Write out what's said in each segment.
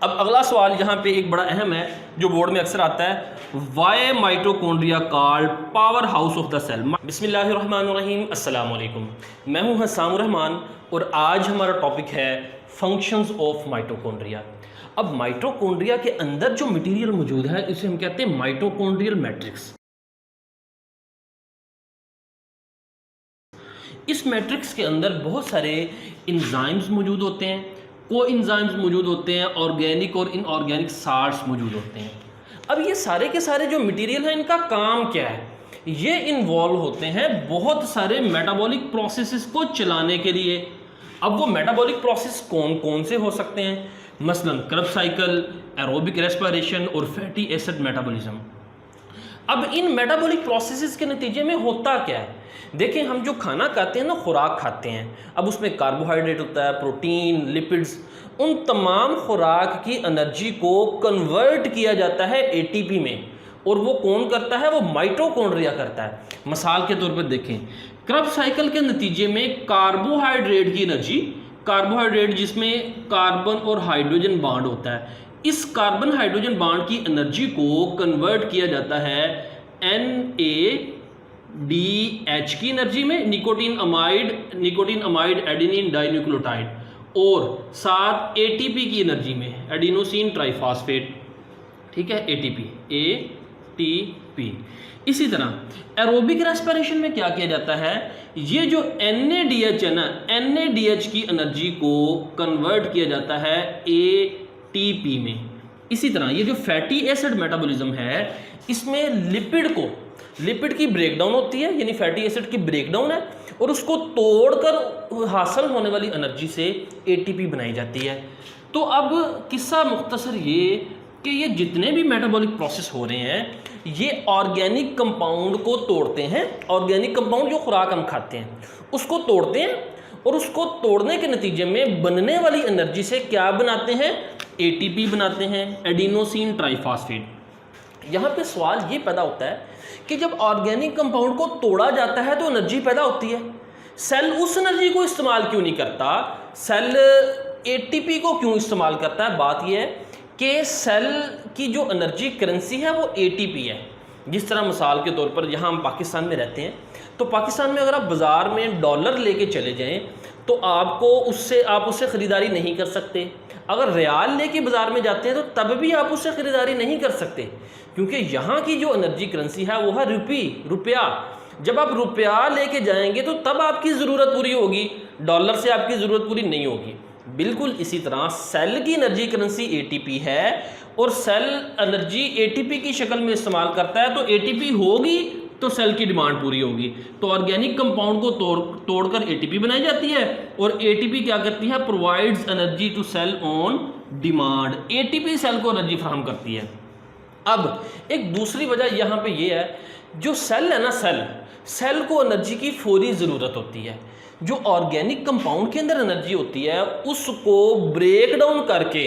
अब अगला सवाल यहाँ पे एक बड़ा अहम है जो बोर्ड में अक्सर आता है, why mitochondria called power house of the cell. बिस्मिल्लाहिर्रहमानिर्रहीम, अस्सलाम वालेकुम। मैं हूँ हसाम रहमान और आज हमारा टॉपिक है फंक्शंस ऑफ माइटोकॉन्ड्रिया। अब माइटोकॉन्ड्रिया के अंदर जो मटेरियल मौजूद है इसे हम कहते हैं माइटोकॉन्ड्रियल मैट्रिक्स। इस मैट्रिक्स के अंदर बहुत सारे इंजाइम्स मौजूद होते हैं, को इंजाइम्स मौजूद होते हैं, ऑर्गेनिक और इनऑर्गेनिक साल्ट्स मौजूद होते हैं। अब ये सारे के सारे जो मटेरियल हैं इनका काम क्या है? ये इन्वॉल्व होते हैं बहुत सारे मेटाबॉलिक प्रोसेसेस को चलाने के लिए। अब वो मेटाबॉलिक प्रोसेस कौन कौन से हो सकते हैं? मसलन क्रेब्स साइकिल, एरोबिक रेस्पिरेशन और फैटी एसिड मेटाबॉलिज्म। अब इन मेटाबॉलिक प्रोसेसेस के नतीजे में होता क्या है? देखिए, हम जो खाना खाते हैं ना, खुराक खाते हैं, अब उसमें कार्बोहाइड्रेट होता है, प्रोटीन, लिपिड्स, उन तमाम खुराक की एनर्जी को कन्वर्ट किया जाता है एटीपी में, और वो कौन करता है? वो माइटोकॉन्ड्रिया करता है। मिसाल के तौर पर देखें, क्रेब्स साइकिल के नतीजे में कार्बोहाइड्रेट की एनर्जी, कार्बोहाइड्रेट जिसमें कार्बन और हाइड्रोजन बॉन्ड होता है, इस कार्बन हाइड्रोजन बॉन्ड की एनर्जी को कन्वर्ट किया जाता है NADH की एनर्जी में, निकोटीन अमाइड एडेनिन डाइन्यूक्लियोटाइड, और साथ ATP की एनर्जी में, एडिनोसिन ट्राइफॉस्फेट। ठीक है, ATP। इसी तरह एरोबिक रेस्पिरेशन में क्या किया जाता है? ये जो NADH है ना, NADH की एनर्जी को कन्वर्ट किया जाता है ATP में। इसी तरह ये जो फैटी एसिड मेटाबॉलिज्म है, इसमें लिपिड की ब्रेकडाउन होती है, यानी फैटी एसिड की ब्रेकडाउन है, और उसको तोड़कर हासिल होने वाली एनर्जी से ATP बनाई जाती है। तो अब किस्सा मुख्तसर ये कि ये जितने भी मेटाबॉलिक प्रोसेस हो रहे हैं ये ऑर्गेनिक कंपाउंड को तोड़ते हैं। ऑर्गेनिक कंपाउंड जो खुराक हम खाते हैं उसको तोड़ते हैं, और उसको तोड़ने के नतीजे में बनने वाली एनर्जी से क्या बनाते हैं? ATP बनाते हैं, एडिनोसिन ट्राइफॉस्फेट। यहाँ पे सवाल ये पैदा होता है कि जब ऑर्गेनिक कंपाउंड को तोड़ा जाता है तो एनर्जी पैदा होती है, सेल उस एनर्जी को इस्तेमाल क्यों नहीं करता? सेल ATP को क्यों इस्तेमाल करता है? बात यह है कि सेल की जो एनर्जी करेंसी है वो ATP है। जिस तरह मिसाल के तौर पर यहाँ हम पाकिस्तान में रहते हैं, तो पाकिस्तान में अगर आप बाज़ार में डॉलर लेके चले जाएं तो आप उससे ख़रीदारी नहीं कर सकते। अगर रियाल लेके बाज़ार में जाते हैं तो तब भी आप उससे ख़रीदारी नहीं कर सकते, क्योंकि यहाँ की जो एनर्जी करेंसी है वो है रुपया। जब आप रुपया लेके जाएंगे तो तब आपकी ज़रूरत पूरी होगी, डॉलर से आपकी ज़रूरत पूरी नहीं होगी। बिल्कुल इसी तरह सेल की एनर्जी करेंसी ATP है, और सेल एनर्जी ATP की शक्ल में इस्तेमाल करता है, तो ATP होगी तो सेल की डिमांड पूरी होगी। तो ऑर्गेनिक कंपाउंड को तोड़कर ATP बनाई जाती है, और ATP क्या करती है? Provides energy to cell on demand. ATP cell को एनर्जी फराहम करती है। अब एक दूसरी वजह यहाँ पे ये है, जो सेल है ना, सेल को एनर्जी की फौरी ज़रूरत होती है। जो ऑर्गेनिक कंपाउंड के अंदर एनर्जी होती है उसको ब्रेक डाउन करके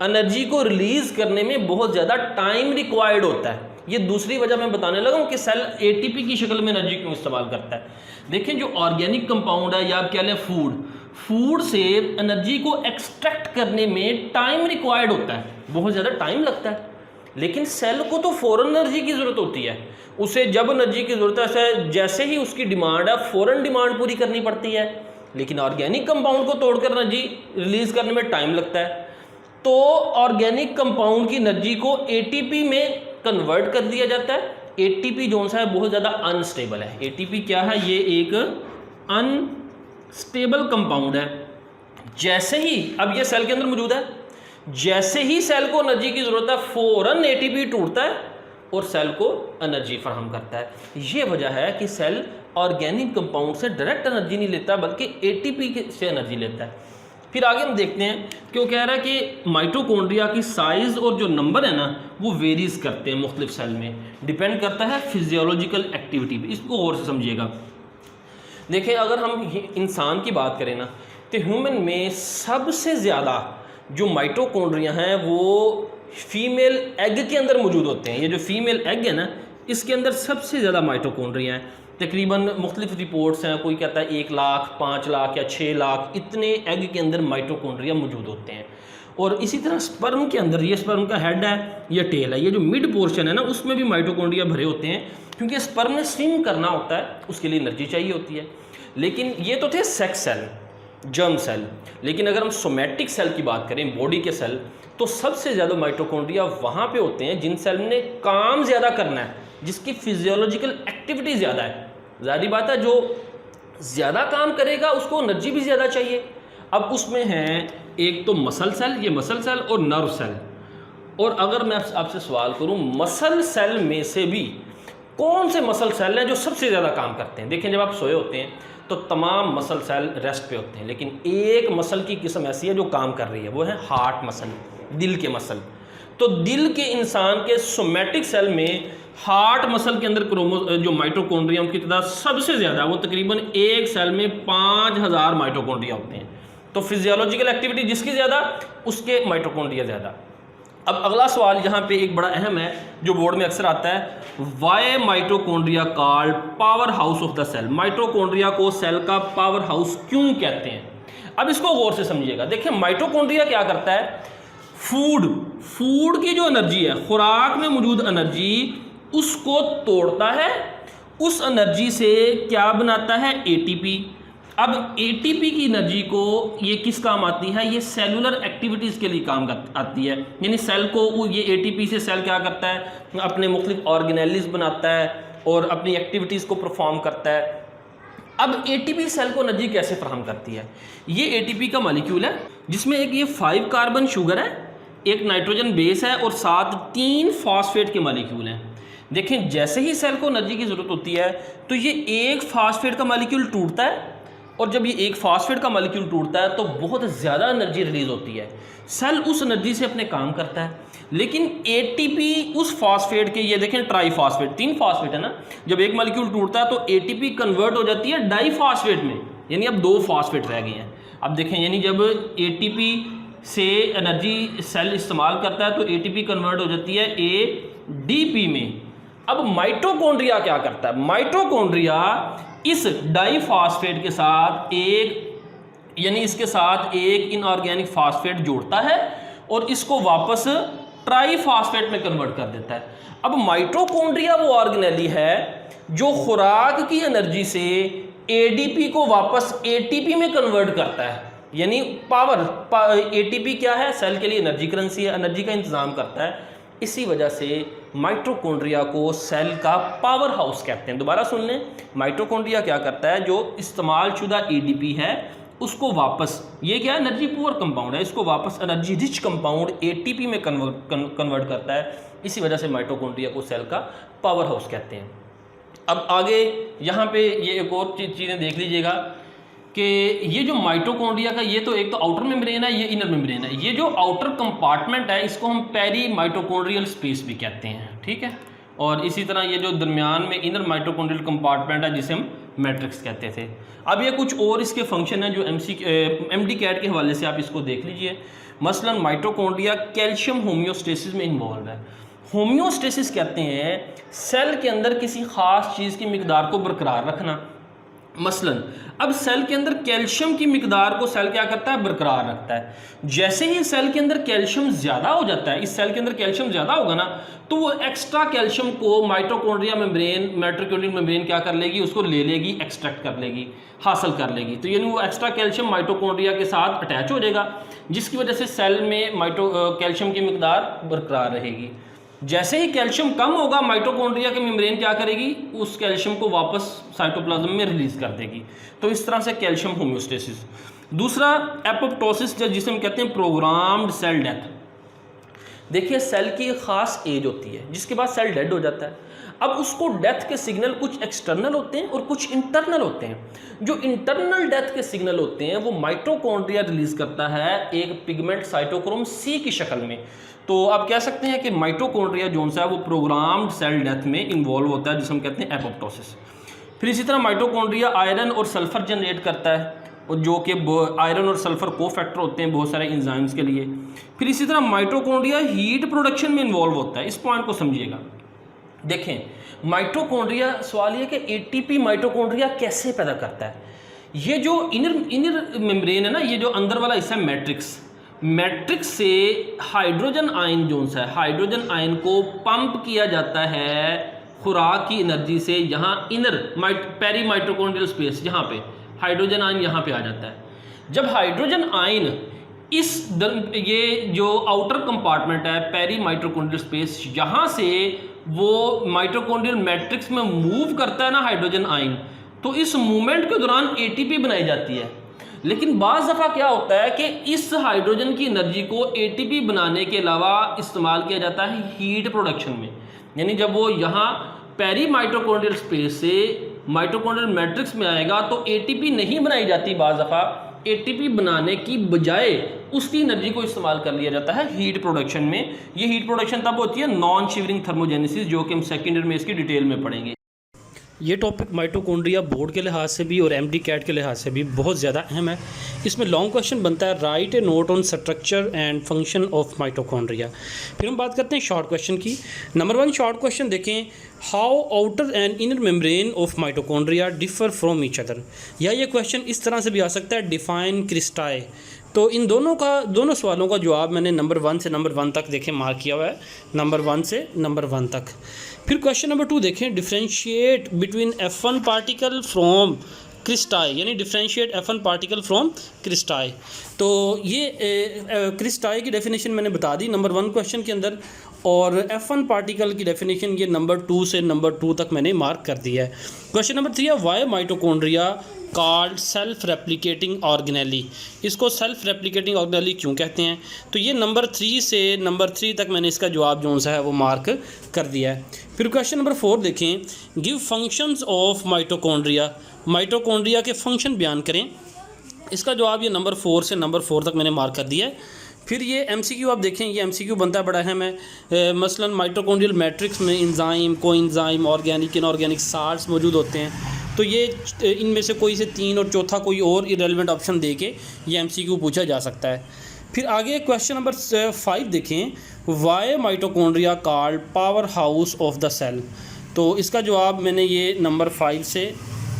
एनर्जी को रिलीज़ करने में बहुत ज़्यादा टाइम रिक्वायर्ड होता है। ये दूसरी वजह मैं बताने लगा हूँ कि सेल ATP की शक्ल में एनर्जी क्यों इस्तेमाल करता है। देखिए, जो ऑर्गेनिक कंपाउंड है, या आप क्या लें, फूड से एनर्जी को एक्सट्रैक्ट करने में टाइम रिक्वायर्ड होता है, बहुत ज़्यादा टाइम लगता है। लेकिन सेल को तो फ़ौरन एनर्जी की ज़रूरत होती है, उसे जब एनर्जी की ज़रूरत है, जैसे ही उसकी डिमांड है, फ़ौरन डिमांड पूरी करनी पड़ती है। लेकिन ऑर्गेनिक कंपाउंड को तोड़कर एनर्जी रिलीज़ करने में टाइम लगता है। तो ऑर्गेनिक कंपाउंड की एनर्जी को ATP में कन्वर्ट कर दिया जाता है। ATP जो सा है बहुत ज़्यादा अनस्टेबल है। ATP क्या है? ये एक अनस्टेबल कंपाउंड है। जैसे ही, अब ये सेल के अंदर मौजूद है, जैसे ही सेल को एनर्जी की ज़रूरत है फ़ौरन ATP टूटता है और सेल को एनर्जी फराहम करता है। ये वजह है कि सेल ऑर्गेनिक कंपाउंड से डायरेक्ट एनर्जी नहीं लेता, बल्कि ATP से एनर्जी लेता है। फिर आगे हम देखते हैं कि वो कह रहा है कि माइटोकॉन्ड्रिया की साइज़ और जो नंबर है ना वो वेरीज करते हैं मुख्तलिफ सेल में, डिपेंड करता है फिजियोलॉजिकल एक्टिविटी पे। इसको और से समझिएगा। देखिए, अगर हम इंसान की बात करें ना, तो ह्यूमन में सबसे ज़्यादा जो माइटोकॉन्ड्रिया हैं वो फीमेल एग के अंदर मौजूद होते हैं। ये जो फीमेल एग है ना, इसके अंदर सबसे ज़्यादा माइटोकॉन्ड्रिया हैं। तकरीबन मुख्तलिफ रिपोर्ट्स हैं, कोई कहता है 1 लाख, 5 लाख या 6 लाख, इतने एग के अंदर माइटोकॉन्ड्रिया मौजूद होते हैं। और इसी तरह स्पर्म के अंदर, ये स्पर्म का हेड है, ये टेल है, ये जो मिड पोर्शन है ना उसमें भी माइटोकॉन्ड्रिया भरे होते हैं, क्योंकि स्पर्म ने स्विम करना होता है, उसके लिए एनर्जी चाहिए होती है। लेकिन ये तो थे सेक्स सेल, जर्म सेल। लेकिन अगर हम सोमैटिक सेल की बात करें, बॉडी के सेल, तो सबसे ज़्यादा माइटोकॉन्ड्रिया वहाँ पे होते हैं जिन सेल ने काम ज़्यादा करना है, जिसकी फिजियोलॉजिकल एक्टिविटी ज़्यादा है। ज़ाहिर बात है जो ज़्यादा काम करेगा उसको एनर्जी भी ज़्यादा चाहिए। अब उसमें हैं एक तो मसल सेल, ये मसल सेल और नर्व सेल। और अगर मैं आपसे सवाल करूं मसल सेल में से भी कौन से मसल सेल हैं जो सबसे ज़्यादा काम करते हैं, देखें जब आप सोए होते हैं तो तमाम मसल सेल रेस्ट पे होते हैं, लेकिन एक मसल की किस्म ऐसी है जो काम कर रही है, वो है हार्ट मसल, दिल के मसल। तो दिल के इंसान के सोमैटिक सेल में हार्ट मसल के अंदर जो माइटोकॉन्ड्रिया की तादाद सबसे ज़्यादा, वो तकरीबन एक सेल में 5000 माइटोकॉन्ड्रिया होते हैं। तो फिजियोलॉजिकल एक्टिविटी जिसकी ज़्यादा उसके माइटोकॉन्ड्रिया ज़्यादा। अब अगला सवाल यहाँ पे एक बड़ा अहम है जो बोर्ड में अक्सर आता है, why mitochondria called power house of the cell. Mitochondria को सेल का पावर हाउस क्यों कहते हैं? अब इसको गौर से समझिएगा। देखिए माइटोकॉन्ड्रिया क्या करता है, फूड की जो एनर्जी है, खुराक में मौजूद एनर्जी, उसको तोड़ता है, उस एनर्जी से क्या बनाता है, एटीपी। अब एटीपी की एनर्जी को ये किस काम आती है, ये सेलुलर एक्टिविटीज़ के लिए काम आती है। यानी सेल को ये एटीपी से सेल क्या करता है, अपने मुख्तलिफ ऑर्गेनेल्स बनाता है और अपनी एक्टिविटीज़ को परफॉर्म करता है। अब एटीपी सेल को एनर्जी कैसे फराहम करती है, ये एटीपी का मॉलिक्यूल है जिसमें एक ये 5 कार्बन शुगर है, एक नाइट्रोजन बेस है और साथ 3 फॉस्फेट के मॉलिक्यूल हैं। देखें जैसे ही सेल को एनर्जी की ज़रूरत होती है तो ये एक फॉस्फेट का मॉलिक्यूल टूटता है, और जब ये एक फॉस्फेट का मॉलिक्यूल टूटता है तो बहुत ज़्यादा एनर्जी रिलीज होती है, सेल उस एनर्जी से अपने काम करता है। लेकिन एटीपी उस फॉस्फेट के, ये देखें ट्राईफॉस्फेट, 3 फॉस्फेट है ना, जब एक मॉलिक्यूल टूटता है तो एटीपी कन्वर्ट हो जाती है डाईफॉस्फेट में, यानी अब 2 फॉस्फेट रह गए हैं। अब देखें यानी जब एटीपी से एनर्जी सेल इस्तेमाल करता है तो एटीपी कन्वर्ट हो जाती है एडीपी में। अब माइटोकॉन्ड्रिया क्या करता है, माइटोकॉन्ड्रिया इस डाईफॉस्फेट के साथ इसके साथ एक इनऑर्गेनिक फॉस्फेट जोड़ता है और इसको वापस ट्राईफॉस्फेट में कन्वर्ट कर देता है। अब माइटोकॉन्ड्रिया वो ऑर्गेनेली है जो खुराक की एनर्जी से एडीपी को वापस एटीपी में कन्वर्ट करता है, यानी पावर। एटीपी क्या है, सेल के लिए एनर्जी करेंसी है, एनर्जी का इंतजाम करता है। इसी वजह से माइटोकॉन्ड्रिया को सेल का पावर हाउस कहते हैं। दोबारा सुन लें, माइटोकॉन्ड्रिया क्या करता है, जो इस्तेमाल शुदा एडीपी है उसको वापस, ये क्या है, एनर्जी पुअर कंपाउंड है, इसको वापस एनर्जी रिच कंपाउंड एटीपी में कन्वर्ट करता है। इसी वजह से माइटोकॉन्ड्रिया को सेल का पावर हाउस कहते हैं। अब आगे यहाँ पे ये एक और चीज़ें देख लीजिएगा कि ये जो माइटोकॉन्ड्रिया का, ये तो एक तो आउटर मेम्ब्रेन है, ये इनर मेम्ब्रेन है। ये जो आउटर कंपार्टमेंट है इसको हम पेरी माइटोकॉन्ड्रियल स्पेस भी कहते हैं, ठीक है। और इसी तरह ये जो दरमियान में इनर माइटोकॉन्ड्रियल कंपार्टमेंट है जिसे हम मैट्रिक्स कहते थे। अब ये कुछ और इसके फंक्शन हैं जो एमडी कैट के हवाले से आप इसको देख लीजिए। मसलन माइटोकॉन्ड्रिया कैल्शियम होम्योस्टेसिस में इन्वॉल्व है। होम्योस्टेसिस कहते हैं सेल के अंदर किसी ख़ास चीज़ की मिकदार को बरकरार रखना। मसलन अब सेल के अंदर कैल्शियम की मिकदार को सेल क्या करता है, बरकरार रखता है। जैसे ही सेल के अंदर कैल्शियम ज़्यादा हो जाता है, इस सेल के अंदर कैल्शियम ज़्यादा होगा ना, तो वो एक्स्ट्रा कैल्शियम को माइटोकॉन्ड्रिया मेम्ब्रेन, माइटोकॉन्ड्रियल मेम्ब्रेन क्या कर लेगी, उसको ले लेगी, एक्सट्रैक्ट कर लेगी, हासिल कर लेगी। तो यानी वो एक्स्ट्रा कैल्शियम माइटोकॉन्ड्रिया के साथ अटैच हो जाएगा, जिसकी वजह से सेल में कैल्शियम की मिकदार बरकरार रहेगी। जैसे ही कैल्शियम कम होगा, माइटोकॉन्ड्रिया के मेम्ब्रेन क्या करेगी, उस कैल्शियम को वापस साइटोप्लाज्म में रिलीज कर देगी। तो इस तरह से कैल्शियम होम्योस्टेसिस। दूसरा एपोप्टोसिस, जिसे हम कहते हैं प्रोग्राम्ड सेल डेथ। देखिए सेल की एक ख़ास एज होती है जिसके बाद सेल डेड हो जाता है। अब उसको डेथ के सिग्नल कुछ एक्सटर्नल होते हैं और कुछ इंटरनल होते हैं। जो इंटरनल डेथ के सिग्नल होते हैं वो माइटोकॉन्ड्रिया रिलीज करता है एक पिगमेंट साइटोक्रोम सी की शक्ल में। तो आप कह सकते हैं कि माइटोकॉन्ड्रिया जो है वो प्रोग्राम्ड सेल डेथ में इन्वॉल्व होता है, जिसे हम कहते हैं एपोप्टोसिस। फिर इसी तरह माइटोकॉन्ड्रिया आयरन और सल्फर जनरेट करता है, और जो कि आयरन और सल्फर को फैक्टर होते हैं बहुत सारे एंजाइम्स के लिए। फिर इसी तरह माइटोकॉन्ड्रिया हीट प्रोडक्शन में इन्वॉल्व होता है। इस पॉइंट को समझिएगा। देखें माइटोकॉन्ड्रिया, सवाल ये कि एटीपी माइटोकॉन्ड्रिया कैसे पैदा करता है। ये जो इनर मेम्ब्रेन है ना, ये जो अंदर वाला हिस्सा है मैट्रिक्स, मैट्रिक्स से हाइड्रोजन आयन जो सा है, हाइड्रोजन आयन को पंप किया जाता है खुराक की एनर्जी से, यहाँ इनर पेरी माइटोकॉन्ड्रियल स्पेस, यहाँ पे हाइड्रोजन आयन यहाँ पे आ जाता है। जब हाइड्रोजन आयन ये जो आउटर कंपार्टमेंट है पेरी माइटोकॉन्ड्रियल स्पेस, यहाँ से वो माइटोकॉन्ड्रियल मैट्रिक्स में मूव करता है ना हाइड्रोजन आयन, तो इस मूवमेंट के दौरान एटीपी बनाई जाती है। लेकिन बाज़ दफ़ा क्या होता है कि इस हाइड्रोजन की एनर्जी को एटीपी बनाने के अलावा इस्तेमाल किया जाता है हीट प्रोडक्शन में। यानी जब वो यहाँ पेरी माइटोकॉन्ड्रियल स्पेस से माइटोकॉन्ड्रियल मैट्रिक्स में आएगा तो एटीपी नहीं बनाई जाती, बाज़ दफ़ा एटीपी बनाने की बजाय उसकी एनर्जी को इस्तेमाल कर लिया जाता है हीट प्रोडक्शन में। ये हीट प्रोडक्शन तब होती है नॉन शिवरिंग थर्मोजेनेसिस, जो कि हम सेकेंड ईयर में इसकी डिटेल में पढ़ेंगे। ये टॉपिक माइटोकॉन्ड्रिया बोर्ड के लिहाज से भी और एमडी कैट के लिहाज से भी बहुत ज़्यादा अहम है। इसमें लॉन्ग क्वेश्चन बनता है, right A note on structure and function of mitochondria. फिर हम बात करते हैं शॉर्ट क्वेश्चन की। नंबर 1 शॉर्ट क्वेश्चन देखें, how outer and inner membrane of mitochondria differ from each other. या ये क्वेश्चन इस तरह से भी आ सकता है, डिफाइन क्रिस्टाई। तो इन दोनों सवालों का जवाब मैंने नंबर 1 से नंबर 1 तक देखें मार्क किया हुआ है, नंबर 1 से नंबर 1 तक। फिर क्वेश्चन नंबर 2 देखें, differentiate between F1 particle from crystal, यानी डिफरेंशिएट F1 पार्टिकल फ्रॉम क्रिस्टाई। तो ये क्रिस्टाई की डेफिनेशन मैंने बता दी नंबर 1 क्वेश्चन के अंदर, और F1 पार्टिकल की डेफिनेशन ये नंबर 2 से नंबर 2 तक मैंने मार्क कर दिया है। क्वेश्चन नंबर 3 है, why mitochondria called self replicating organelle. इसको सेल्फ रेप्लिकेटिंग ऑर्गेनेली क्यों कहते हैं? तो ये नंबर 3 से नंबर 3 तक मैंने इसका जवाब जो सा है वो मार्क कर दिया है। फिर क्वेश्चन नंबर 4 देखें, give functions of mitochondria. Mitochondria के फंक्शन बयान करें। इसका जवाब ये नंबर 4 से नंबर 4 तक मैंने मार्क कर दिया है। फिर ये MCQ आप देखें, ये MCQ बनता है बड़ा अहम है। मसलन माइटोकॉन्ड्रियल मैट्रिक्स में enzyme, coenzyme, organic, inorganic salts मौजूद होते हैं। तो ये इनमें से कोई से 3 और चौथा कोई और इरेलेवेंट ऑप्शन दे के ये MCQ पूछा जा सकता है। फिर आगे क्वेश्चन नंबर 5 देखें, why mitochondria called power house of the cell. तो इसका जवाब मैंने ये नंबर 5 से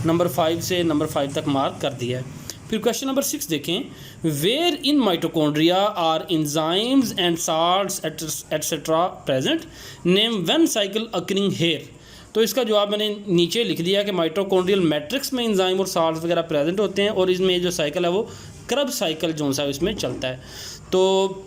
नंबर 5 तक मार्क कर दिया है। फिर क्वेश्चन नंबर 6 देखें, where in mitochondria are enzymes and salts etcetera present, name one cycle occurring here. तो इसका जवाब मैंने नीचे लिख दिया कि माइटोकॉन्ड्रियल मैट्रिक्स में इंजाइम और साल्ट्स वगैरह प्रेजेंट होते हैं, और इसमें जो साइकिल है वो क्रब साइकिल जो सा इसमें चलता है। तो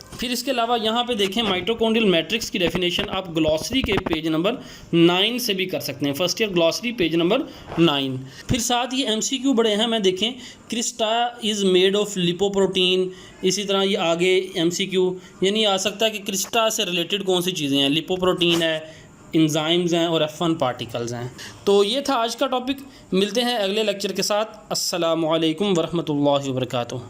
फिर इसके अलावा यहाँ पे देखें, माइटोकॉन्ड्रियल मैट्रिक्स की डेफिनेशन आप ग्लॉसरी के पेज नंबर 9 से भी कर सकते हैं, first year glossary page number 9। फिर साथ ही MCQ बड़े हैं, मैं देखें, Crysta is made of lipoprotein. इसी तरह ये आगे MCQ यानी आ सकता है कि क्रिस्टा से रिलेटेड कौन सी चीज़ें हैं, लिपोप्रोटीन है, इंजाइम्स हैं और F1 पार्टिकल्स हैं। तो ये था आज का टॉपिक। मिलते हैं अगले लेक्चर के साथ। अस्सलामु अलैकुम वरहमतुल्लाहि वबरकातुहू।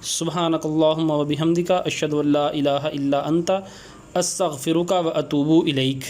सुब्हानकल्लाहुम्मा व बिहम्दिका अशहदु अल्ला इलाहा इल्ला अंता अस्तगफिरुका व अतूबु इलैक।